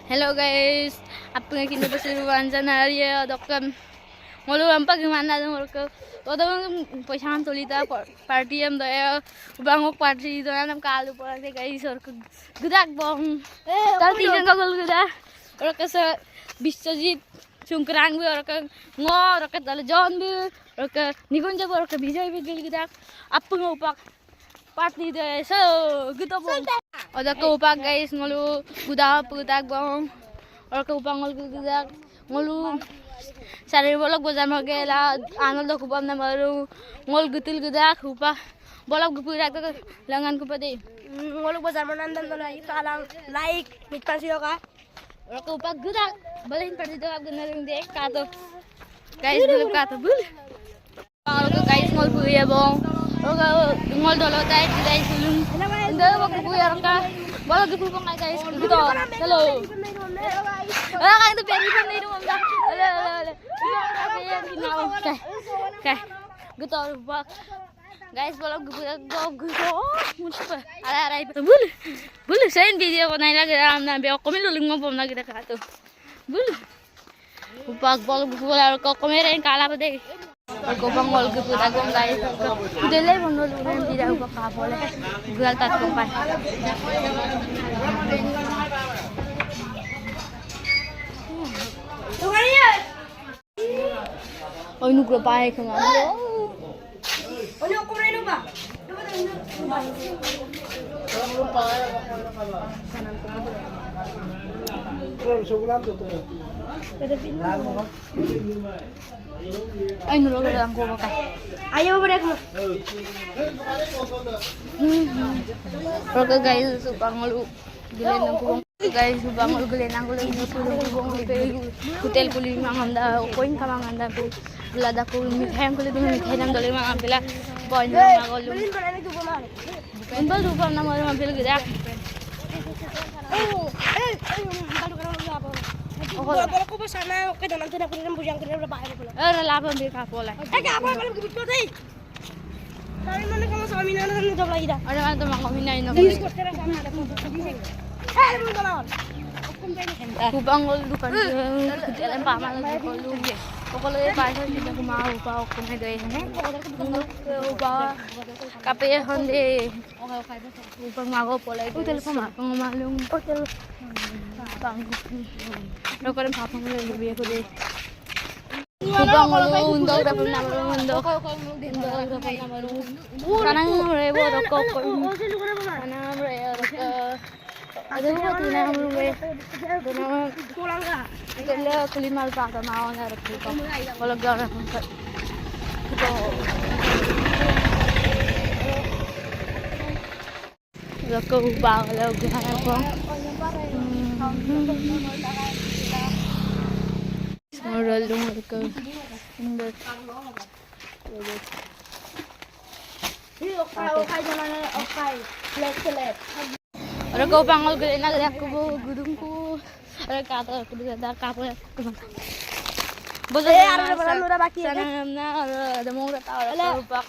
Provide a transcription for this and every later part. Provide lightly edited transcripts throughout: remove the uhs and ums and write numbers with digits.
Hello guys, apa yang kita berseruan sana ya dokter. Malu lampak gimana tuh mereka? Tuh pesan tulita party am daya bangok party itu nanti kalu pulang deh guys. Mereka gedak bong. Tapi kan kalau gedak, mereka bisjit cungkerang bi, mereka ngor, mereka dalam John bi, mereka nikunja bi, mereka bijay bi gedak. Apa ngopak party deh, so gitu bong. Ada kaupak guys, malu gudak bong. Or kaupang ngol gudak, malu. Sari bolak bazar magela, anol do kupam na malu. Ngol gutil gudak, kupa. Bolak gupurak to langan kupa de. Ngolok bazar manandan to lai kalang like mitpan siyo ka. Or kaupak gudak, balahin party do kap ganaring de kato. Guys, bulak kato bul. Or guys ngol puya bong. Or ngol dolo tay guys sulung. Anda wag puya ka. Bolak gupupang guys gitu. Hello. Kan itu biar ibu nih rumah dah. Oke, gitu bak. Guys, bolak gue ada ibu bulu. Saya video ko na lagi na biar kami luling mo pom lagi dekat tu. Bulu. Bak bolak gue ko kumain kala pa deh. Ko bang bolak gue agong guys. Dele mo luling tidak ubah kapol. Gue tat ko pa. Oh, ini gue baik kemana? Oh, ini aku main apa? Ay, nulog lang ko ka. Ayaw ba rin mo? Pero guys, supang malu gilen ng kubong. Guys, supang malu gilen ang gulen ng kubong. Hotel puli manganda, koin ka manganda po. Lada ko mithay ko dito mithay nang dali mga pila. Boy na mga gulo. Balin ba na ito ba? Embal dupa na mga pila gida. Oh, baru ka naman ako. Ako ko ba sana kita nanti na kunin bujang kunin berapa hari pula. Laban bir ka pola. Apa kalau begitu tadi? Kami mana kamu suami nana nana jawab lagi dah. Ada kan teman kami naik Di skor terang sana ada foto. Mau kawan. Kubang ngol dukan hotel ang pama lang ko lu. Pokolo e paisa dito kumao pa ako may doy ne. Uba kape honde. Upang mago pola hotel pa ma pangumalong hotel. Pang. Ro ko rin papang lubi ko de. Kubang ngol undo dapat na undo. Undo dapat na maru. Kanang rebo ko ko. Kanang rebo ada apa tuh nama gue? Nama Pulang ka. Kele kulimal pa ka mau na rek ko. Wala gara ko. Ito. Lako ba wala gara ko. Moral dong ko. Indet. Okay naman okay. Let's. Orang kau panggil gede nak gede aku gudungku. Orang kata aku ada kapal aku. Bodoh. Ada baki. Sana ada mau tahu orang kau pak.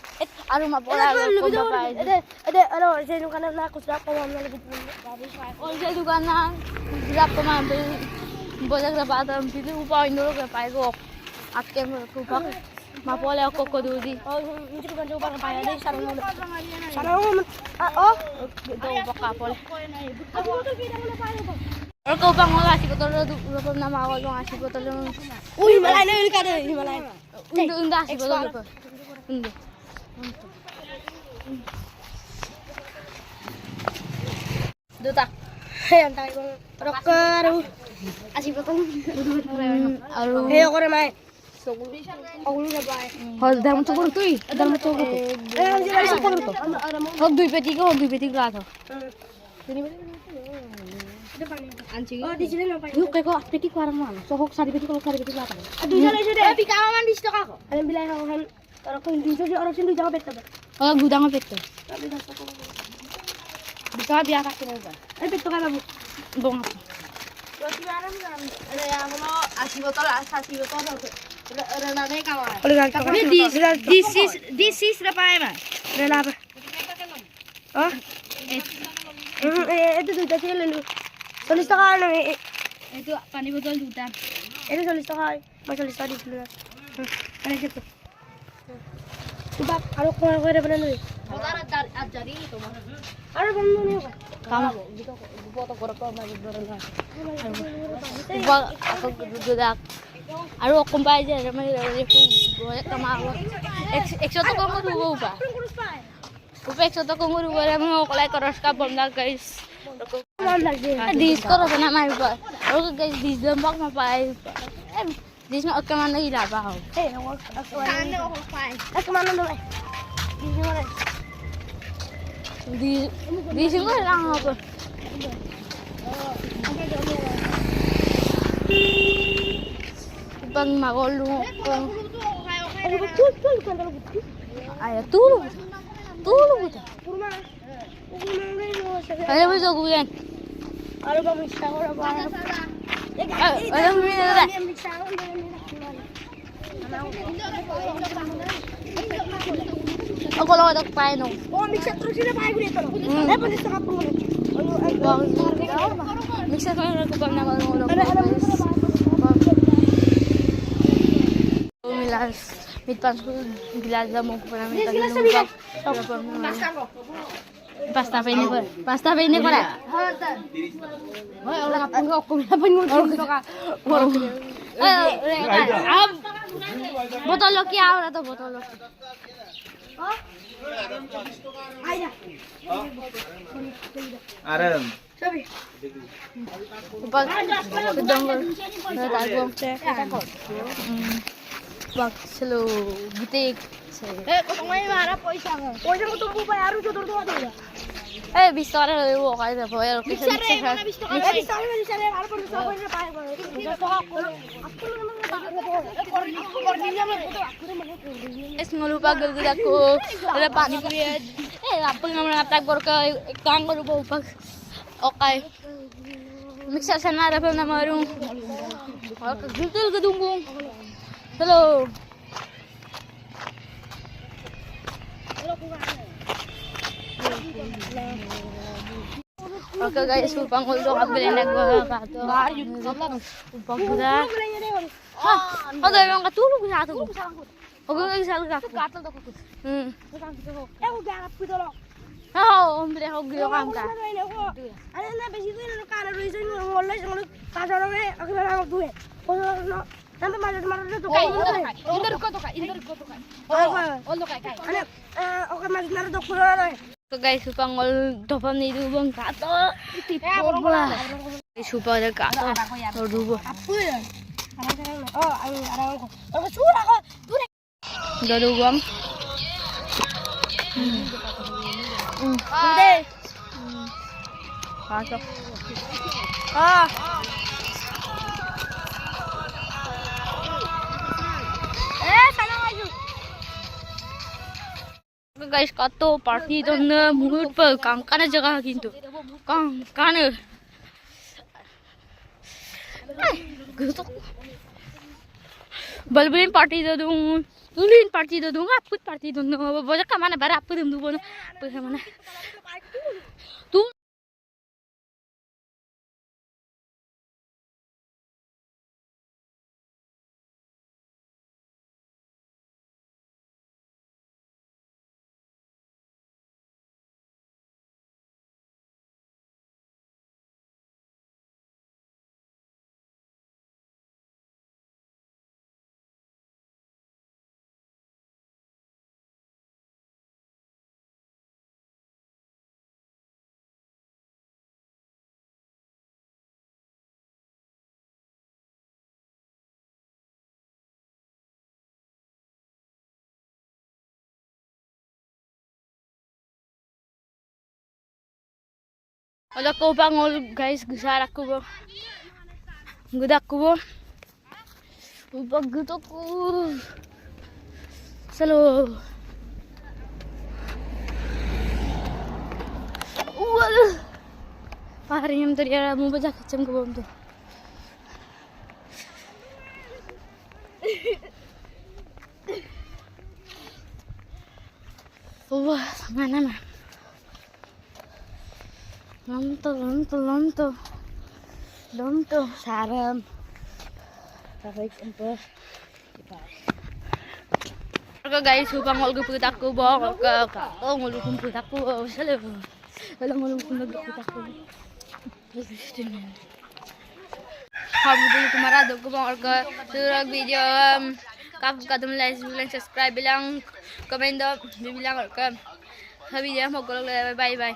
Aru mapola aku bapak. Ada saya dukan na aku sudah kau mana lebih dari saya. Oh saya dukan na sudah kau mampu. Bodoh dapat ambil upah Indo ke pai ko. Akem aku pak. Mapola aku kodudi. Oh ini dukan coba ke pai deh sarung. Sarung. Oh Itu upah kapal. Orang kau panggil ngasih botol berapa nama awal ngasih botol. Uy malay na yun ka deh ini malay. Untuk ngasih botol berapa? Untuk. Duta. Yang tahu ko rocker. Asih botol. Aru. Hey ako rin may. Ako rin na ba? Oh, dalam tu pun tu. Dalam tu pun. Sila isa ko to. Oh, dua peti ka to. Anjing. Oh di sini na pa. Yuk kayak kok peti ko arang mana? So hok sari peti kalau sari peti ka. Aduh sila isa deh. Tapi kawan di situ ako. Alam bilay ako han. Pero kung dito si orang sini jangan betul. Oh, gudang peti. Tapi nasa ko. Bisa biar ka kira. Ay betul ka na bu. Bong. Roti maram kan. Ada yang mau asih botol botol. Renane kawan. This is the pie Renapa. Oh? Itu tuh tadi lalu. Tulis ka lang itu pani botol 2টা এটা 40 টাকা হয় 45 টাকা দিছিল না আরে দেখো তুবা আরো কোন করে বলে নই আজারি তোমার আরে বন্ধু নিও কামা কত করে কম না ধরে না দুdak আৰু অকম পাই যে মানে একটু কামা 100 টাকা কম দিব উবা উবা 100 টাকা কম দিব আমি অকলাই খৰচ কা বন্ধ গাইস মন লাগে দিস করো না মার উপর আৰু গাইস দিস দম পাক না পাই দিস না অকমান লাগি লাবা হবে এই নগর কানে ও পাই এক মানুষ নয় দিস কো রাং হবে bang magol lu ayo tulu kita ayo besok bulan আরো কম ইচ্ছা করে বাড়া ayo minta aku lo ada pakai no ও মিক্সার তো সিনে পাই গুলি তো এ 50 টাকা পুরো mixer ko na ko pa na ko milas mitpas ko gilaza mo ko pa namin pasta pa ini ko na hoy ola kapun ko na pangun ko ka botol lo kya ahora to botol lo আইয়া Aram. সবই pag dongol na tago pag slow gitik এ কত মাই মারা পয়সা পয়সা কত বুবাই আরো যত তো দাও eh bisara lo kay na po pero মিক্সারে মানে 20 টাকা এই মিক্সারে মিক্সারে আর 50 টাকা পয়সা পাই বলে 50 টাকা করে আপনি মানে করে দিন আমি তো আপনি মানে করে দিন es ngulupa gulgul ako ada pani puri apang naman atak borka kang ngulupa upag okay mixer sana ada pa na marung gulgul gadunggong hello okay guys upang uldo kabili nagwa kato upang kuda ada yang katulog sa ato okay guys salut ako কাটল তো কত এ ও গাপ কি দলো oh hombre ako gyo kam ka আরে না বেশি দিন কার রইছে মোল্লাই সঙ্গে কাজর হবে আকলা না দুয়ে ও না তাতে মাঝে তো ইন্দর কত কাই ওলো কাই আরে ওকে মাঝে না তো খুলো না so guys upang ul dopam ni dubong kato tipo bola guys upang ada kato or dubo আপু ও আমি আরাম কো ও সুরা কো তুই dadubang দে pasok sana ayo so guys kato party don muhut pa kang kana jaga kintu kang kana gusto balbalin party dong tulin party dong aput party dong boja ka mana bara aput dum dubo na mana tu Wala ko bang guys gusarak ko ba gudak ko ba upag gutok ko salo wala parang yung tariara mo ba kacam ko ba to wah mana mah Lonto. Belum tuh sarem. Sampai jumpa. Warga guys, upang ngol gupit aku bawa ke ngol gupit aku salah. Kalau ngol gupit aku. Kamu dulu kemarin aku bang warga surag video kamu kadang like subscribe bilang komen dong bilang warga video mau kalau bye bye.